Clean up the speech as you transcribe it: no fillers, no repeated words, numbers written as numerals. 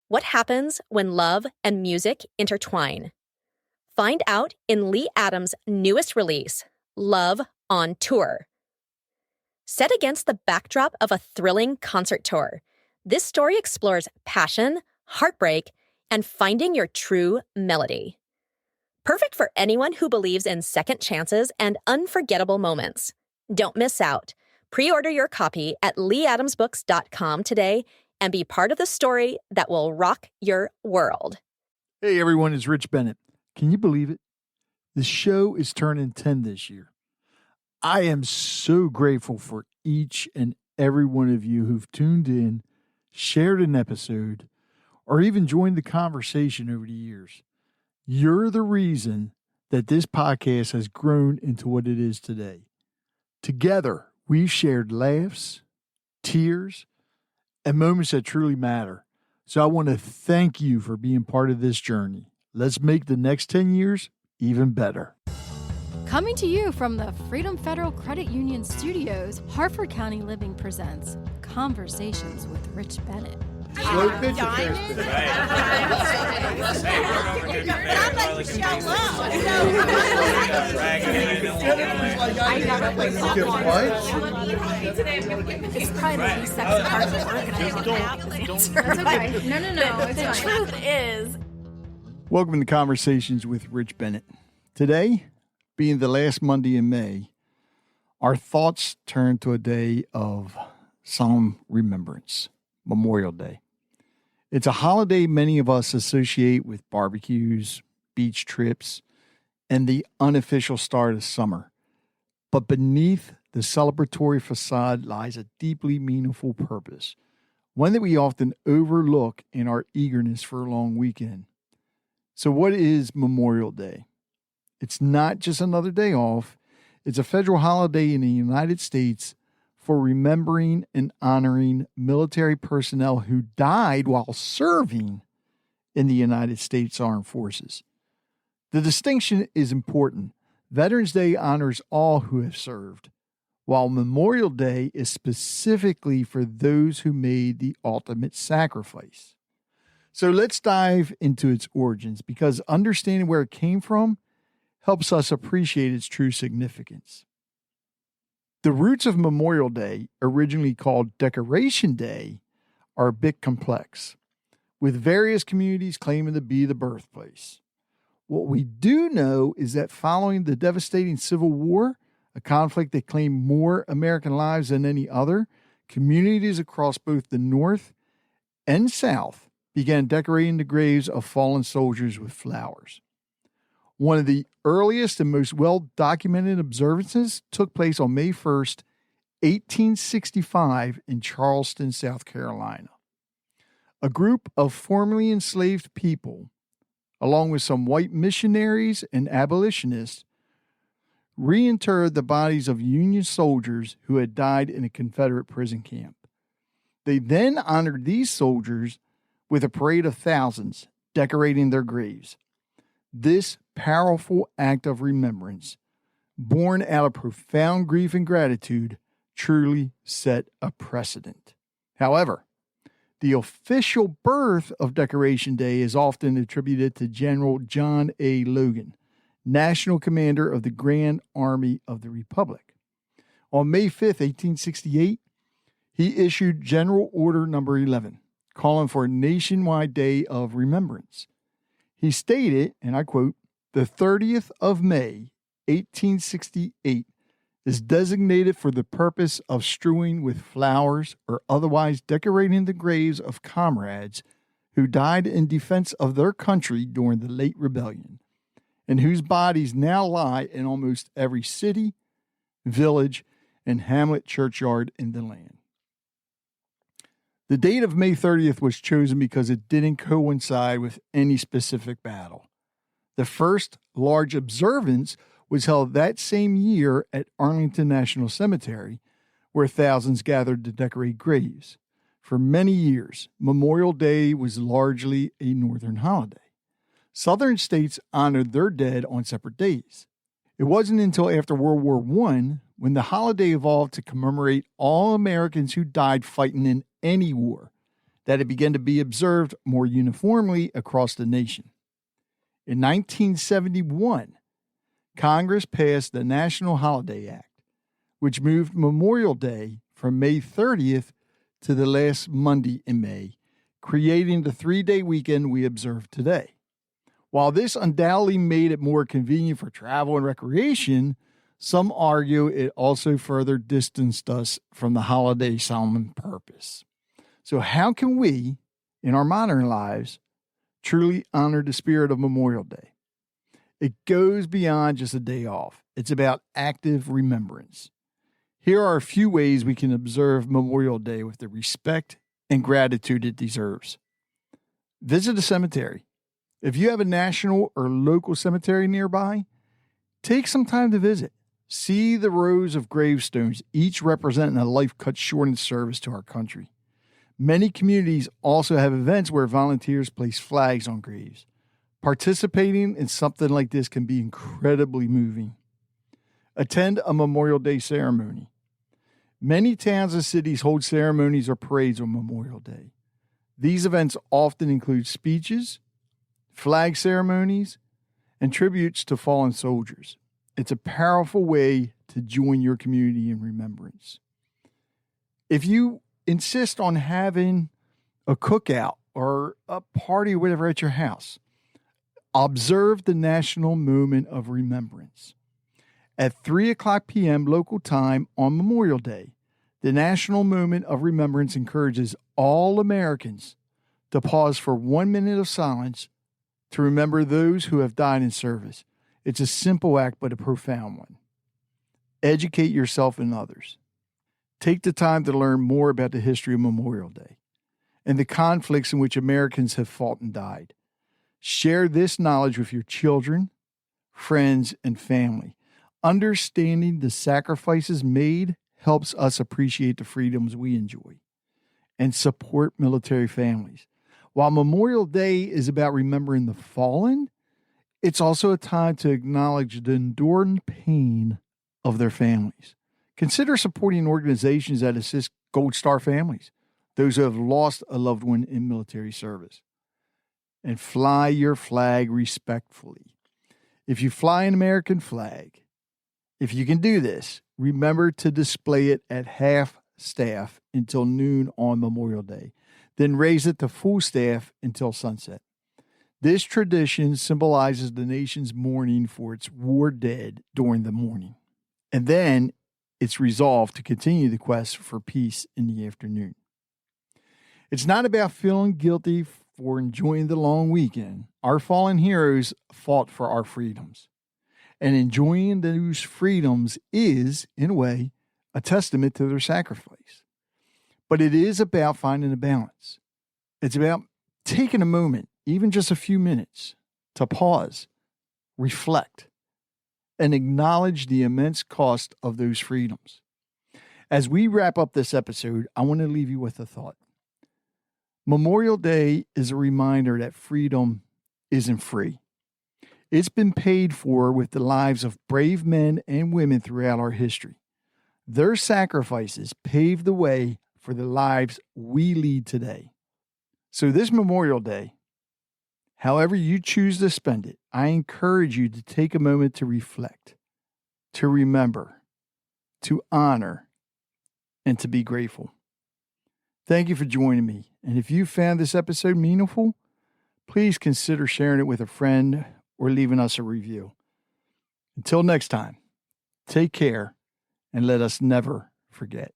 What happens when love and music intertwine? Find out in Lee Adams' newest release, Love on Tour. Set against the backdrop of a thrilling concert tour, this story explores passion, heartbreak, and finding your true melody. Perfect for anyone who believes in second chances and unforgettable moments. Don't miss out. Pre-order your copy at leeadamsbooks.com today and be part of the story that will rock your world. Hey everyone, it's Rich Bennett. Can you believe it? The show is turning 10 this year. I am so grateful for each and every one of you who've tuned in, shared an episode, or even joined the conversation over the years. You're the reason that this podcast has grown into what it is today. Together, we've shared laughs, tears, and moments that truly matter. So I want to thank you for being part of this journey. Let's make the next 10 years even better. Coming to you from the Freedom Federal Credit Union Studios, Harford County Living presents Conversations with Rich Bennett. Slow pitch transfer. It's probably the least sexy part of organizing. That's okay. No. The truth is. Welcome to Conversations with Rich Bennett. Today, being the last Monday in May, our thoughts turn to a day of solemn remembrance, Memorial Day. It's a holiday many of us associate with barbecues, beach trips, and the unofficial start of summer. But beneath the celebratory facade lies a deeply meaningful purpose, one that we often overlook in our eagerness for a long weekend. So what is Memorial Day? It's not just another day off. It's a federal holiday in the United States for remembering and honoring military personnel who died while serving in the United States Armed Forces. The distinction is important. Veterans Day honors all who have served, while Memorial Day is specifically for those who made the ultimate sacrifice. So let's dive into its origins, because understanding where it came from helps us appreciate its true significance. The roots of Memorial Day, originally called Decoration Day, are a bit complex, with various communities claiming to be the birthplace. What we do know is that following the devastating Civil War, a conflict that claimed more American lives than any other, communities across both the North and South began decorating the graves of fallen soldiers with flowers. One of the earliest and most well-documented observances took place on May 1st, 1865 in Charleston, South Carolina. A group of formerly enslaved people, along with some white missionaries and abolitionists, reinterred the bodies of Union soldiers who had died in a Confederate prison camp. They then honored these soldiers with a parade of thousands, decorating their graves. This powerful act of remembrance, born out of profound grief and gratitude, truly set a precedent. However, the official birth of Decoration Day is often attributed to General John A. Logan, National Commander of the Grand Army of the Republic. On May 5th, 1868, he issued General Order No. 11, calling for a nationwide day of remembrance. He stated, and I quote, "The 30th of May, 1868, is designated for the purpose of strewing with flowers or otherwise decorating the graves of comrades who died in defense of their country during the late rebellion, and whose bodies now lie in almost every city, village, and hamlet churchyard in the land." The date of May 30th was chosen because it didn't coincide with any specific battle. The first large observance was held that same year at Arlington National Cemetery, where thousands gathered to decorate graves. For many years, Memorial Day was largely a Northern holiday. Southern states honored their dead on separate days. It wasn't until after World War I when the holiday evolved to commemorate all Americans who died fighting in any war, that it began to be observed more uniformly across the nation. In 1971, Congress passed the National Holiday Act, which moved Memorial Day from May 30th to the last Monday in May, creating the 3-day weekend we observe today. While this undoubtedly made it more convenient for travel and recreation, some argue it also further distanced us from the holiday's solemn purpose. So how can we, in our modern lives, truly honor the spirit of Memorial Day? It goes beyond just a day off. It's about active remembrance. Here are a few ways we can observe Memorial Day with the respect and gratitude it deserves. Visit a cemetery. If you have a national or local cemetery nearby, take some time to visit. See the rows of gravestones, each representing a life cut short in service to our country. Many communities also have events where volunteers place flags on graves. Participating in something like this can be incredibly moving. Attend a Memorial Day ceremony. Many towns and cities hold ceremonies or parades on Memorial Day. These events often include speeches, flag ceremonies, and tributes to fallen soldiers. It's a powerful way to join your community in remembrance. If you insist on having a cookout or a party or whatever at your house, observe the national moment of remembrance. At 3:00 p.m. local time on Memorial Day, the national moment of remembrance encourages all Americans to pause for 1 minute of silence to remember those who have died in service. It's a simple act, but a profound one. Educate yourself and others. Take the time to learn more about the history of Memorial Day and the conflicts in which Americans have fought and died. Share this knowledge with your children, friends, and family. Understanding the sacrifices made helps us appreciate the freedoms we enjoy and support military families. While Memorial Day is about remembering the fallen, it's also a time to acknowledge the enduring pain of their families. Consider supporting organizations that assist Gold Star families, those who have lost a loved one in military service. And fly your flag respectfully. If you fly an American flag, if you can do this, remember to display it at half staff until noon on Memorial Day, then raise it to full staff until sunset. This tradition symbolizes the nation's mourning for its war dead during the morning, and then its resolve to continue the quest for peace in the afternoon. It's not about feeling guilty for enjoying the long weekend. Our fallen heroes fought for our freedoms. And enjoying those freedoms is, in a way, a testament to their sacrifice. But it is about finding a balance. It's about taking a moment, even just a few minutes, to pause, reflect, and acknowledge the immense cost of those freedoms. As we wrap up this episode, I want to leave you with a thought. Memorial Day is a reminder that freedom isn't free. It's been paid for with the lives of brave men and women throughout our history. Their sacrifices paved the way for the lives we lead today. So this Memorial Day, however you choose to spend it, I encourage you to take a moment to reflect, to remember, to honor, and to be grateful. Thank you for joining me. And if you found this episode meaningful, please consider sharing it with a friend or leaving us a review. Until next time, take care and let us never forget.